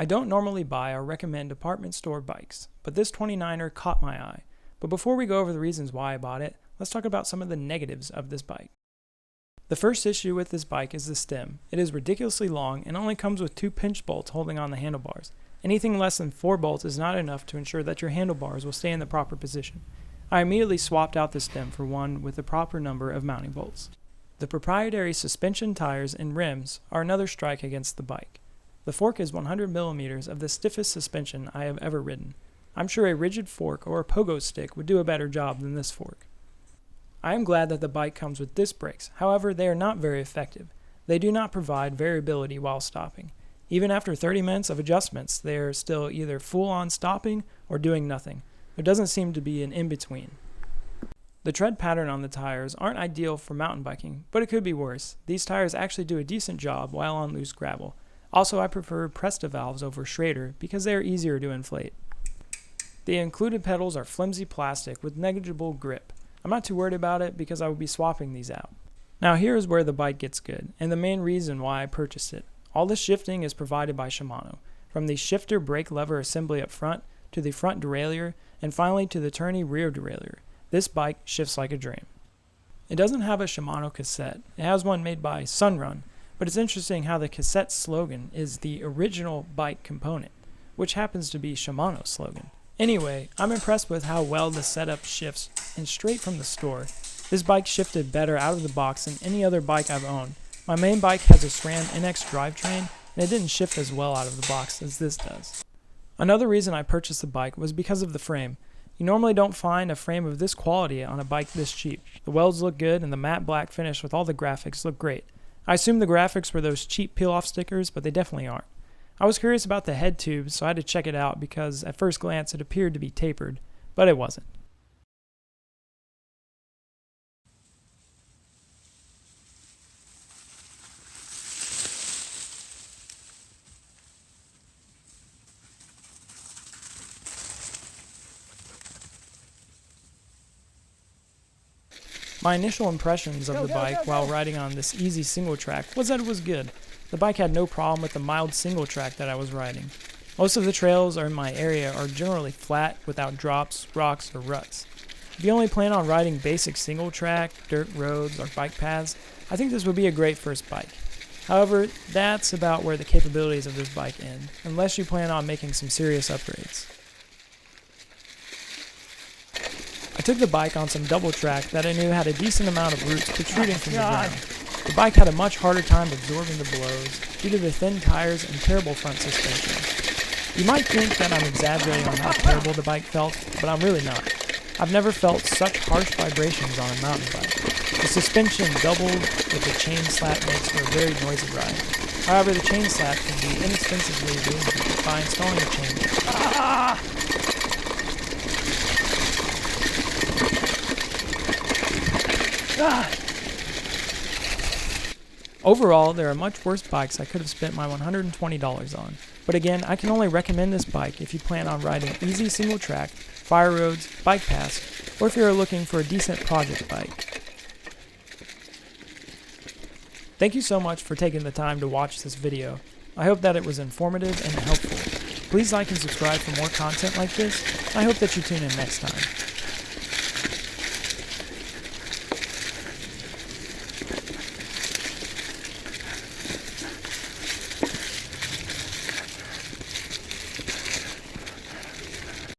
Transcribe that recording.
don't normally buy or recommend department store bikes, but this 29er caught my eye. But before we go over the reasons why I bought it, let's talk about some of the negatives of this bike. The first issue with this bike is the stem. It is ridiculously long and only comes with 2 pinch bolts holding on the handlebars. Anything less than 4 bolts is not enough to ensure that your handlebars will stay in the proper position. I immediately swapped out the stem for one with the proper number of mounting bolts. The proprietary suspension, tires, and rims are another strike against the bike. The fork is 100 millimeters of the stiffest suspension I have ever ridden. I'm sure a rigid fork or a pogo stick would do a better job than this fork. I am glad that the bike comes with disc brakes, however they are not very effective. They do not provide variability while stopping. Even after 30 minutes of adjustments, they are still either full-on stopping or doing nothing. There doesn't seem to be an in-between. The tread pattern on the tires aren't ideal for mountain biking, but it could be worse. These tires actually do a decent job while on loose gravel. Also, I prefer Presta valves over Schrader because they are easier to inflate. The included pedals are flimsy plastic with negligible grip. I'm not too worried about it because I will be swapping these out. Now here is where the bike gets good, and the main reason why I purchased it. All the shifting is provided by Shimano, from the shifter brake lever assembly up front, to the front derailleur, and finally to the Tourney rear derailleur. This bike shifts like a dream. It doesn't have a Shimano cassette. It has one made by Sunrun, but it's interesting how the cassette slogan is the original bike component, which happens to be Shimano's slogan. Anyway, I'm impressed with how well the setup shifts, and straight from the store. This bike shifted better out of the box than any other bike I've owned. My main bike has a SRAM NX drivetrain, and it didn't shift as well out of the box as this does. Another reason I purchased the bike was because of the frame. You normally don't find a frame of this quality on a bike this cheap. The welds look good, and the matte black finish with all the graphics look great. I assumed the graphics were those cheap peel-off stickers, but they definitely aren't. I was curious about the head tubes, so I had to check it out because at first glance it appeared to be tapered, but it wasn't. My initial impressions of the bike while riding on this easy single track was that it was good. The bike had no problem with the mild single track that I was riding. Most of the trails in my area are generally flat without drops, rocks, or ruts. If you only plan on riding basic single track, dirt roads, or bike paths, I think this would be a great first bike. However, that's about where the capabilities of this bike end, unless you plan on making some serious upgrades. I took the bike on some double track that I knew had a decent amount of roots protruding from the ground. The bike had a much harder time absorbing the blows due to the thin tires and terrible front suspension. You might think that I'm exaggerating on how terrible the bike felt, but I'm really not. I've never felt such harsh vibrations on a mountain bike. The suspension doubled with the chain slap makes for a very noisy ride. However, the chain slap can be inexpensively removed by installing a chain. Overall, there are much worse bikes I could have spent my $120 on. But again, I can only recommend this bike if you plan on riding easy single track, fire roads, bike paths, or if you're looking for a decent project bike. Thank you so much for taking the time to watch this video. I hope that it was informative and helpful. Please like and subscribe for more content like this. I hope that you tune in next time.